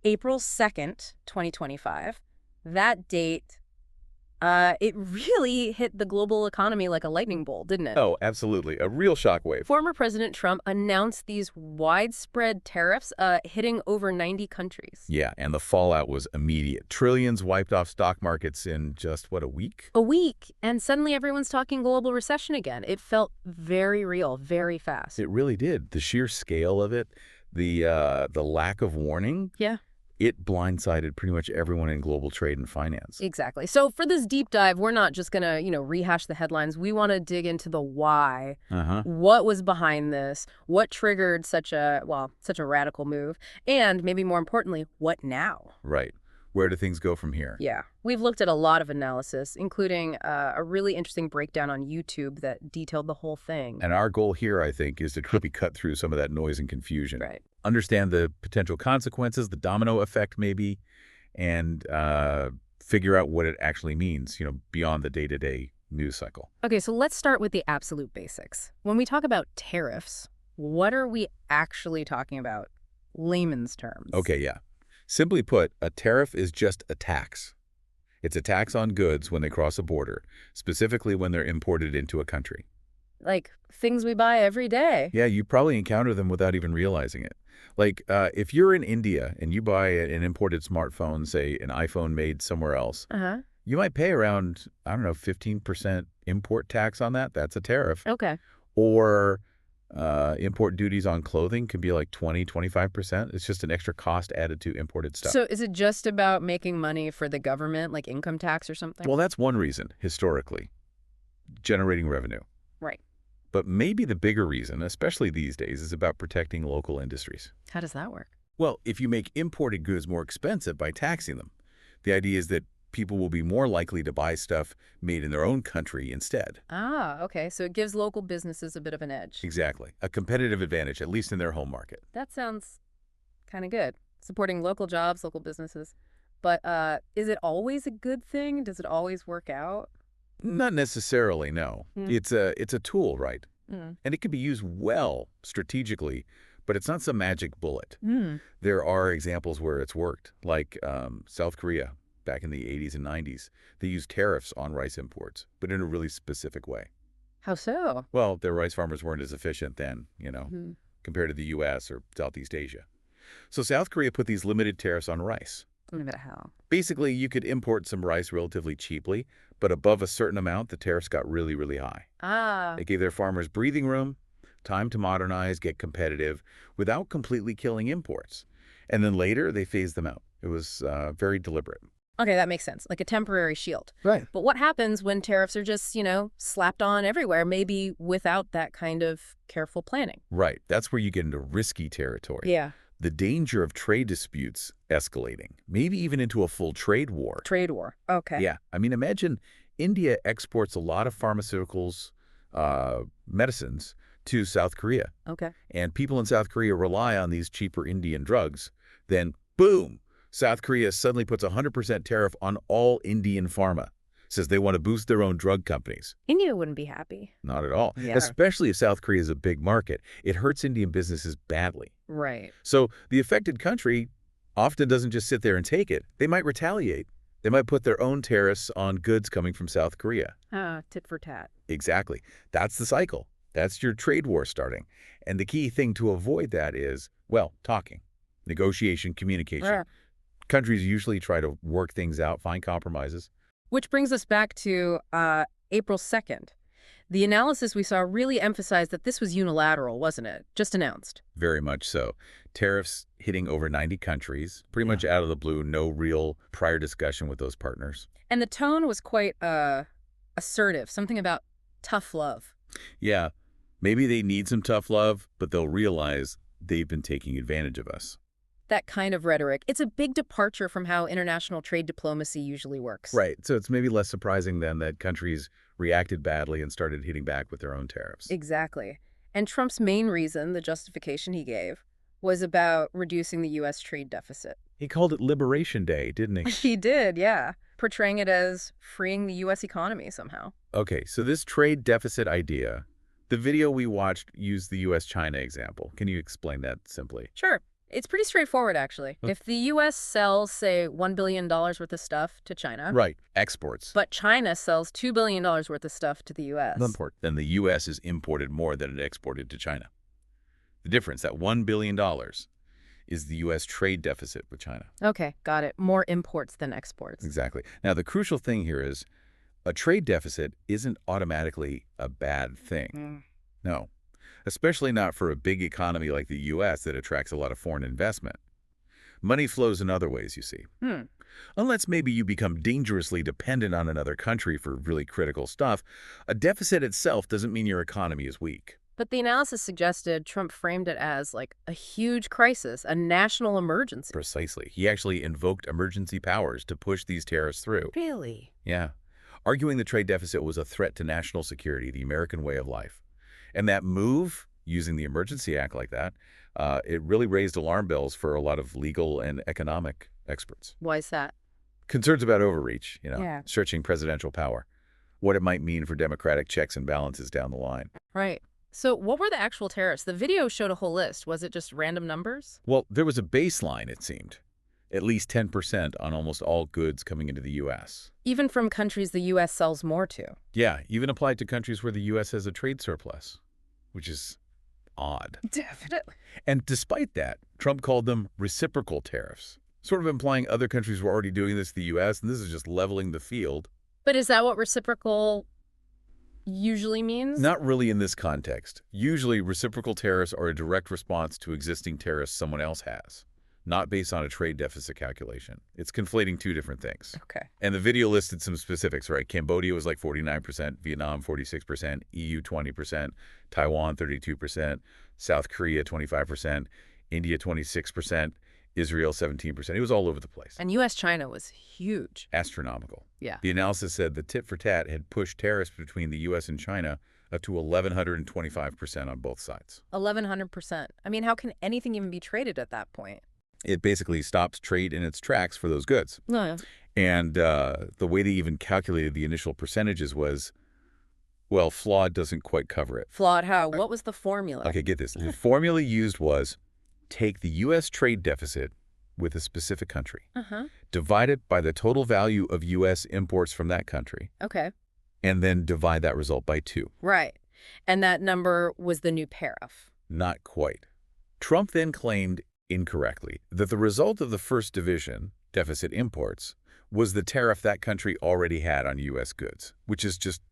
April 2nd, 2025. That date, it really hit the global economy like a lightning bolt, didn't it? Oh, absolutely. A real shockwave. Former President Trump announced these widespread tariffs hitting over 90 countries. Yeah, and the fallout was immediate. Trillions wiped off stock markets in just, what, a week? A week, and suddenly everyone's talking global recession again. It felt very real, very fast. It really did. The sheer scale of it, the lack of warning, Yeah. it blindsided pretty much everyone in global trade and finance. Exactly. So for this deep dive, we're not just going to, rehash the headlines. We want to dig into the why. What was behind this? What triggered such a radical move? And maybe more importantly, what now? Right. Where do things go from here? Yeah. We've looked at a lot of analysis, including a really interesting breakdown on YouTube that detailed the whole thing. And our goal here, I think, is to quickly cut through some of that noise and confusion. Right. Understand the potential consequences, the domino effect maybe, and figure out what it actually means, beyond the day-to-day news cycle. Okay, so let's start with the absolute basics. When we talk about tariffs, what are we actually talking about? Layman's terms. Okay, yeah. Simply put, a tariff is just a tax. It's a tax on goods when they cross a border, specifically when they're imported into a country. Like things we buy every day. Yeah, you probably encounter them without even realizing it. Like, if you're in India and you buy an imported smartphone, say an iPhone made somewhere else, you might pay around, 15% import tax on that. That's a tariff. Okay. Or import duties on clothing can be like 20–25%. It's just an extra cost added to imported stuff. So is it just about making money for the government, like income tax or something? Well, that's one reason, historically, generating revenue. Right. But maybe the bigger reason, especially these days, is about protecting local industries. How does that work? Well, if you make imported goods more expensive by taxing them, the idea is that people will be more likely to buy stuff made in their own country instead. Ah, okay. So it gives local businesses a bit of an edge. Exactly. A competitive advantage, at least in their home market. That sounds kind of good. Supporting local jobs, local businesses. But is it always a good thing? Does it always work out? Not necessarily, no. It's a tool, right? And it can be used well strategically, but it's not some magic bullet. There are examples where it's worked, like South Korea back in the 80s and 90s. They used tariffs on rice imports, but in a really specific way. How so? Well, their rice farmers weren't as efficient then, compared to the U.S. or Southeast Asia. So South Korea put these limited tariffs on rice. Limit how? Basically, you could import some rice relatively cheaply, but above a certain amount, the tariffs got really, really high. Ah. It gave their farmers breathing room, time to modernize, get competitive, without completely killing imports. And then later, they phased them out. It was very deliberate. Okay, that makes sense. Like a temporary shield. Right. But what happens when tariffs are just, slapped on everywhere, maybe without that kind of careful planning? Right. That's where you get into risky territory. Yeah. The danger of trade disputes escalating, maybe even into a full trade war. Trade war. Okay. Yeah. I mean, imagine India exports a lot of pharmaceuticals, medicines to South Korea. Okay. And people in South Korea rely on these cheaper Indian drugs. Then, boom, South Korea suddenly puts a 100% tariff on all Indian pharma. Says they want to boost their own drug companies. India wouldn't be happy. Not at all. Yeah. Especially if South Korea is a big market. It hurts Indian businesses badly. Right. So the affected country often doesn't just sit there and take it. They might retaliate. They might put their own tariffs on goods coming from South Korea. Tit for tat. Exactly. That's the cycle. That's your trade war starting. And the key thing to avoid that is, well, talking, negotiation, communication. Yeah. Countries usually try to work things out, find compromises. Which brings us back to April 2nd. The analysis we saw really emphasized that this was unilateral, wasn't it? Just announced. Very much so. Tariffs hitting over 90 countries, pretty much out of the blue, no real prior discussion with those partners. And the tone was quite assertive, something about tough love. Yeah, maybe they need some tough love, but they'll realize they've been taking advantage of us. That kind of rhetoric. It's a big departure from how international trade diplomacy usually works. Right. So it's maybe less surprising then that countries reacted badly and started hitting back with their own tariffs. Exactly. And Trump's main reason, the justification he gave, was about reducing the U.S. trade deficit. He called it Liberation Day, didn't he? He did, yeah. Portraying it as freeing the U.S. economy somehow. Okay, so this trade deficit idea, the video we watched used the U.S.-China example. Can you explain that simply? Sure. It's pretty straightforward, actually. If the U.S. sells, say, $1 billion worth of stuff to China. Right. Exports. But China sells $2 billion worth of stuff to the U.S. Then the U.S. has imported more than it exported to China. The difference, that $1 billion, is the U.S. trade deficit with China. Okay, got it. More imports than exports. Exactly. Now, the crucial thing here is a trade deficit isn't automatically a bad thing. No. Especially not for a big economy like the U.S. that attracts a lot of foreign investment. Money flows in other ways, you see. Unless maybe you become dangerously dependent on another country for really critical stuff, a deficit itself doesn't mean your economy is weak. But the analysis suggested Trump framed it as, like, a huge crisis, a national emergency. Precisely. He actually invoked emergency powers to push these tariffs through. Really? Yeah. Arguing the trade deficit was a threat to national security, the American way of life. And that move, using the Emergency Act like that, it really raised alarm bells for a lot of legal and economic experts. Why is that? Concerns about overreach, Yeah. stretching presidential power, what it might mean for democratic checks and balances down the line. Right. So what were the actual tariffs? The video showed a whole list. Was it just random numbers? Well, there was a baseline, it seemed. At least 10% on almost all goods coming into the U.S. Even from countries the U.S. sells more to. Yeah, even applied to countries where the U.S. has a trade surplus, which is odd. Definitely. And despite that, Trump called them reciprocal tariffs, sort of implying other countries were already doing this to the U.S., and this is just leveling the field. But is that what reciprocal usually means? Not really in this context. Usually, reciprocal tariffs are a direct response to existing tariffs someone else has, not based on a trade deficit calculation. It's conflating two different things. Okay. And the video listed some specifics, right? Cambodia was like 49%, Vietnam 46%, EU 20%, Taiwan 32%, South Korea 25%, India 26%, Israel 17%. It was all over the place. And U.S.-China was huge. Astronomical. Yeah. The analysis said the tit for tat had pushed tariffs between the U.S. and China up to 1,125% on both sides. 1,100%. I mean, how can anything even be traded at that point? It basically stops trade in its tracks for those goods. No. And the way they even calculated the initial percentages was, well, flawed doesn't quite cover it. Flawed how? What was the formula? Okay, get this. The formula used was take the U.S. trade deficit with a specific country, divide it by the total value of U.S. imports from that country, Okay. and then divide that result by 2. Right. And that number was the new tariff. Not quite. Trump then claimed, incorrectly, that the result of the first division, deficit imports, was the tariff that country already had on U.S. goods, which is just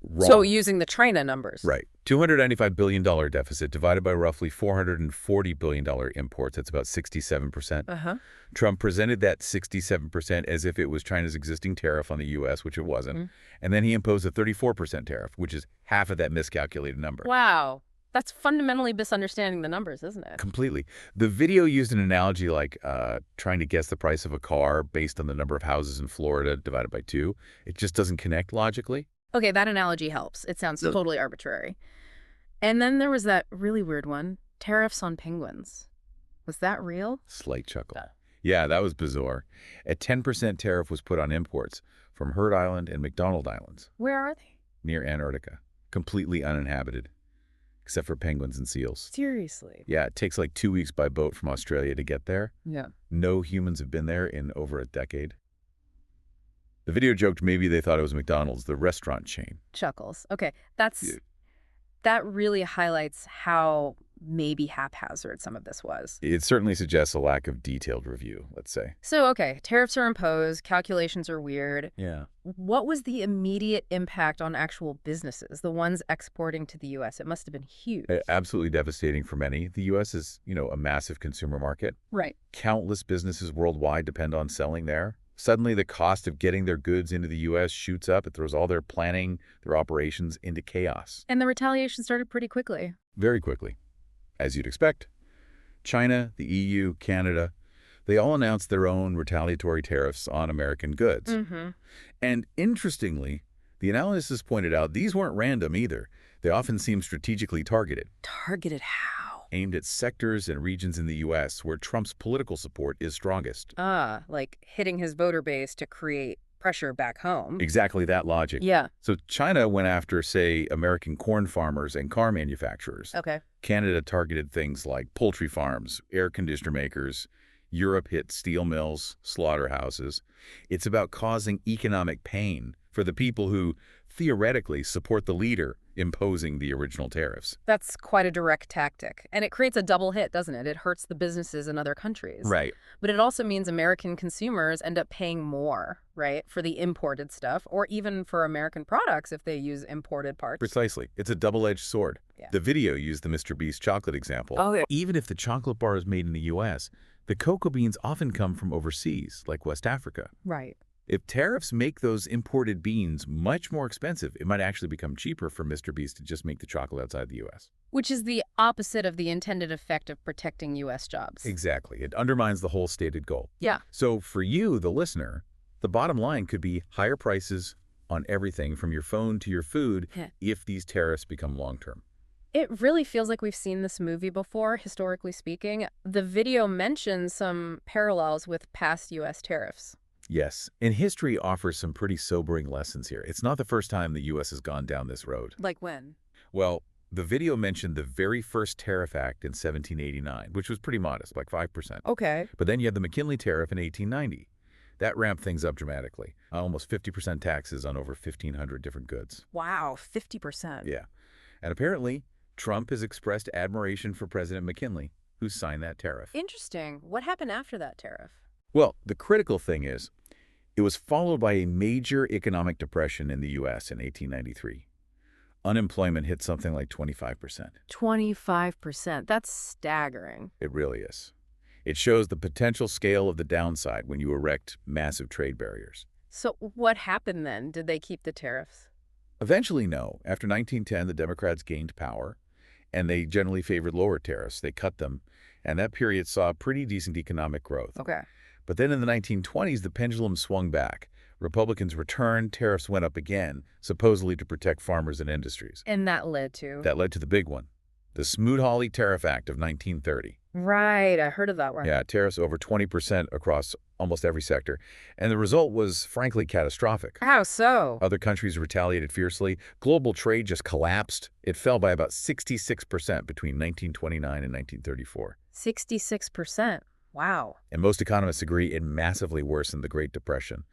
wrong. So using the China numbers. Right. $295 billion deficit divided by roughly $440 billion imports. That's about 67%. Trump presented that 67% as if it was China's existing tariff on the U.S., which it wasn't. And then he imposed a 34% tariff, which is half of that miscalculated number. Wow. That's fundamentally misunderstanding the numbers, isn't it? Completely. The video used an analogy like trying to guess the price of a car based on the number of houses in Florida divided by 2. It just doesn't connect logically. Okay, that analogy helps. It sounds totally arbitrary. And then there was that really weird one, tariffs on penguins. Was that real? Slight chuckle. Yeah, that was bizarre. A 10% tariff was put on imports from Heard Island and McDonald Islands. Where are they? Near Antarctica. Completely uninhabited, except for penguins and seals. Seriously? Yeah, it takes like 2 weeks by boat from Australia to get there. Yeah. No humans have been there in over a decade. The video joked maybe they thought it was McDonald's, the restaurant chain. Chuckles. Okay, that really highlights how maybe haphazard some of this was. It certainly suggests a lack of detailed review, let's say. So, okay, tariffs are imposed, calculations are weird. Yeah. What was the immediate impact on actual businesses, the ones exporting to the U.S.? It must have been huge. Absolutely devastating for many. The U.S. is, a massive consumer market. Right. Countless businesses worldwide depend on selling there. Suddenly, the cost of getting their goods into the U.S. shoots up. It throws all their planning, their operations into chaos. And the retaliation started pretty quickly. Very quickly. As you'd expect. China, the EU, Canada, they all announced their own retaliatory tariffs on American goods. And interestingly, the analysis pointed out these weren't random either. They often seem strategically targeted. Targeted how? Aimed at sectors and regions in the U.S. where Trump's political support is strongest. Like hitting his voter base to create pressure back home. Exactly that logic. Yeah. So China went after, say, American corn farmers and car manufacturers. Okay. Canada targeted things like poultry farms, air conditioner makers. Europe hit steel mills, slaughterhouses. It's about causing economic pain for the people who theoretically support the leader imposing the original tariffs. That's quite a direct tactic. And it creates a double hit, doesn't it? It hurts the businesses in other countries. Right. But it also means American consumers end up paying more, right, for the imported stuff, or even for American products if they use imported parts. Precisely. It's a double-edged sword. Yeah. The video used the Mr. Beast chocolate example. Oh, yeah. Even if the chocolate bar is made in the U.S., the cocoa beans often come from overseas, like West Africa. Right. If tariffs make those imported beans much more expensive, it might actually become cheaper for Mr. Beast to just make the chocolate outside the U.S. Which is the opposite of the intended effect of protecting U.S. jobs. Exactly. It undermines the whole stated goal. Yeah. So for you, the listener, the bottom line could be higher prices on everything from your phone to your food if these tariffs become long-term. It really feels like we've seen this movie before, historically speaking. The video mentions some parallels with past U.S. tariffs. Yes, and history offers some pretty sobering lessons here. It's not the first time the U.S. has gone down this road. Like when? Well, the video mentioned the very first Tariff Act in 1789, which was pretty modest, like 5%. Okay. But then you had the McKinley Tariff in 1890. That ramped things up dramatically. Almost 50% taxes on over 1,500 different goods. Wow, 50%. Yeah. And apparently, Trump has expressed admiration for President McKinley, who signed that tariff. Interesting. What happened after that tariff? Well, the critical thing is, it was followed by a major economic depression in the U.S. in 1893. Unemployment hit something like 25%. 25%. That's staggering. It really is. It shows the potential scale of the downside when you erect massive trade barriers. So what happened then? Did they keep the tariffs? Eventually, no. After 1910, the Democrats gained power, and they generally favored lower tariffs. They cut them, and that period saw pretty decent economic growth. Okay. But then in the 1920s, the pendulum swung back. Republicans returned, tariffs went up again, supposedly to protect farmers and industries. And that led to? That led to the big one, the Smoot-Hawley Tariff Act of 1930. Right, I heard of that one. Yeah, tariffs over 20% across almost every sector. And the result was, frankly, catastrophic. How so? Other countries retaliated fiercely. Global trade just collapsed. It fell by about 66% between 1929 and 1934. 66%. Wow. And most economists agree it massively worsened the Great Depression.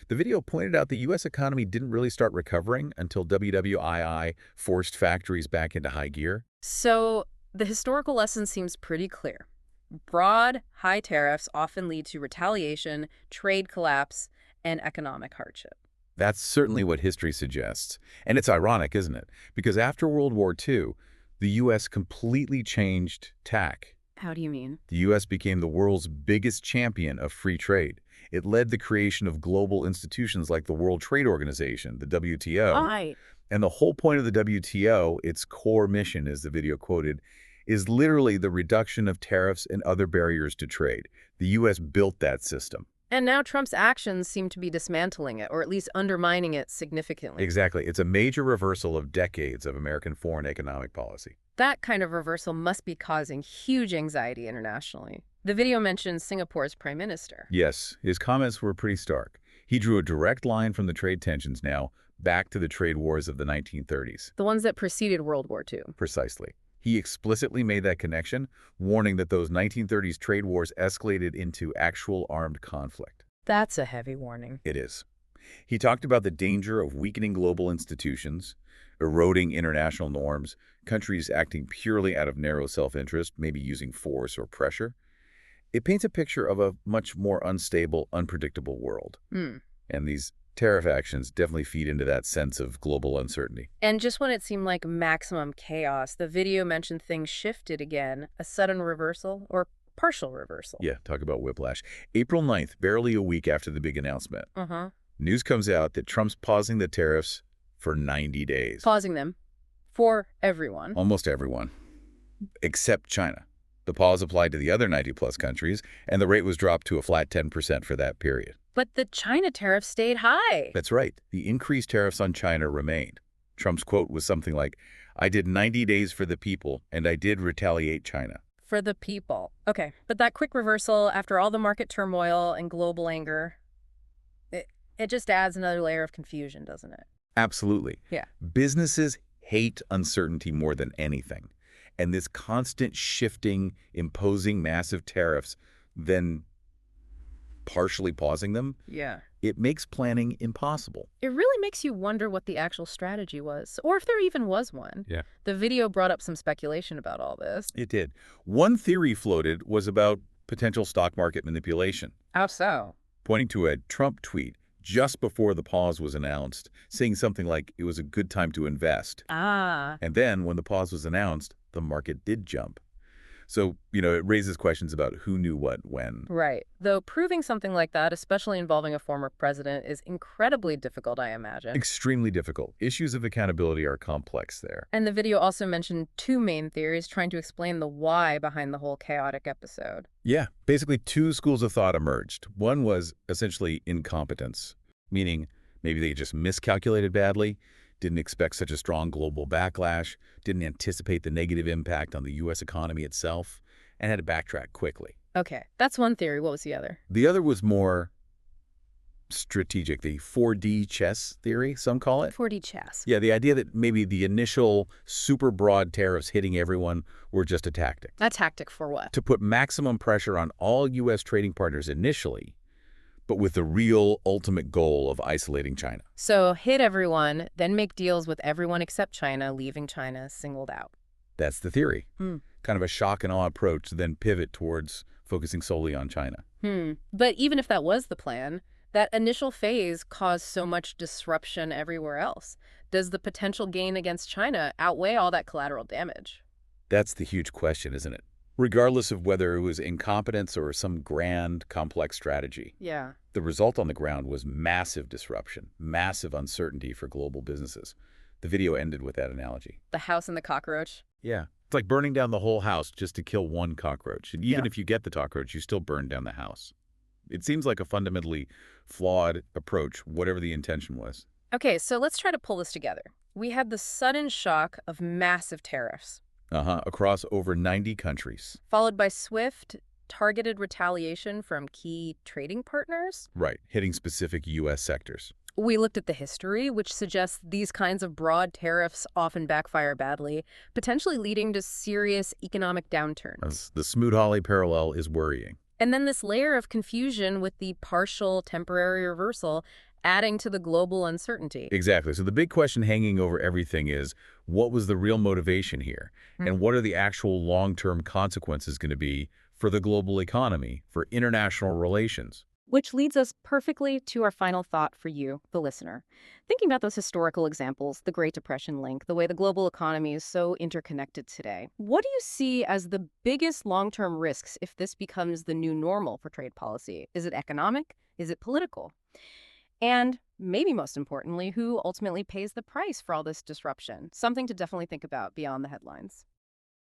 The video pointed out the U.S. economy didn't really start recovering until WWII forced factories back into high gear. So the historical lesson seems pretty clear. Broad, high tariffs often lead to retaliation, trade collapse, and economic hardship. That's certainly what history suggests. And it's ironic, isn't it? Because after World War II, the U.S. completely changed tack. How do you mean? The U.S. became the world's biggest champion of free trade. It led the creation of global institutions like the World Trade Organization, the WTO. Right. And the whole point of the WTO, its core mission, as the video quoted, is literally the reduction of tariffs and other barriers to trade. The U.S. built that system. And now Trump's actions seem to be dismantling it, or at least undermining it significantly. Exactly. It's a major reversal of decades of American foreign economic policy. That kind of reversal must be causing huge anxiety internationally. The video mentions Singapore's prime minister. Yes, his comments were pretty stark. He drew a direct line from the trade tensions now back to the trade wars of the 1930s. The ones that preceded World War II. Precisely. He explicitly made that connection, warning that those 1930s trade wars escalated into actual armed conflict. That's a heavy warning. It is. He talked about the danger of weakening global institutions, eroding international norms, countries acting purely out of narrow self-interest, maybe using force or pressure. It paints a picture of a much more unstable, unpredictable world. And these tariff actions definitely feed into that sense of global uncertainty. And just when it seemed like maximum chaos, the video mentioned things shifted again, a sudden reversal or partial reversal. Yeah, talk about whiplash. April 9th, barely a week after the big announcement, news comes out that Trump's pausing the tariffs for 90 days. Pausing them for everyone. Almost everyone, except China. The pause applied to the other 90-plus countries, and the rate was dropped to a flat 10% for that period. But the China tariff stayed high. That's right. The increased tariffs on China remained. Trump's quote was something like, "I did 90 days for the people, and I did retaliate China." For the people. Okay, but that quick reversal after all the market turmoil and global anger, It just adds another layer of confusion, doesn't it? Absolutely. Yeah. Businesses hate uncertainty more than anything. And this constant shifting, imposing massive tariffs, then partially pausing them, Yeah. it makes planning impossible. It really makes you wonder what the actual strategy was, or if there even was one. Yeah. The video brought up some speculation about all this. It did. One theory floated was about potential stock market manipulation, How so? pointing to a Trump tweet just before the pause was announced, saying something like it was a good time to invest. Ah. And then when the pause was announced, the market did jump. So, it raises questions about who knew what when. Right. Though proving something like that, especially involving a former president, is incredibly difficult, I imagine. Extremely difficult. Issues of accountability are complex there. And the video also mentioned two main theories trying to explain the why behind the whole chaotic episode. Yeah, basically two schools of thought emerged. One was essentially incompetence, meaning maybe they just miscalculated badly, didn't expect such a strong global backlash, didn't anticipate the negative impact on the U.S. economy itself, and had to backtrack quickly. Okay, that's one theory. What was the other? The other was more strategic, the 4D chess theory, some call it. 4D chess. Yeah, the idea that maybe the initial super broad tariffs hitting everyone were just a tactic. A tactic for what? To put maximum pressure on all U.S. trading partners initially, but with the real ultimate goal of isolating China. So hit everyone, then make deals with everyone except China, leaving China singled out. That's the theory. Hmm. Kind of a shock and awe approach to then pivot towards focusing solely on China. But even if that was the plan, that initial phase caused so much disruption everywhere else. Does the potential gain against China outweigh all that collateral damage? That's the huge question, isn't it? Regardless of whether it was incompetence or some grand, complex strategy. Yeah. The result on the ground was massive disruption, massive uncertainty for global businesses. The video ended with that analogy. The house and the cockroach? Yeah. It's like burning down the whole house just to kill one cockroach. And even if you get the cockroach, you still burn down the house. It seems like a fundamentally flawed approach, whatever the intention was. Okay, so let's try to pull this together. We had the sudden shock of massive tariffs. Across over 90 countries. Followed by swift, targeted retaliation from key trading partners. Right, hitting specific U.S. sectors. We looked at the history, which suggests these kinds of broad tariffs often backfire badly, potentially leading to serious economic downturns. The Smoot-Hawley parallel is worrying. And then this layer of confusion with the partial temporary reversal adding to the global uncertainty. Exactly. So the big question hanging over everything is, what was the real motivation here? And what are the actual long-term consequences going to be for the global economy, for international relations? Which leads us perfectly to our final thought for you, the listener. Thinking about those historical examples, the Great Depression link, the way the global economy is so interconnected today, what do you see as the biggest long-term risks if this becomes the new normal for trade policy? Is it economic? Is it political? And maybe most importantly, who ultimately pays the price for all this disruption? Something to definitely think about beyond the headlines.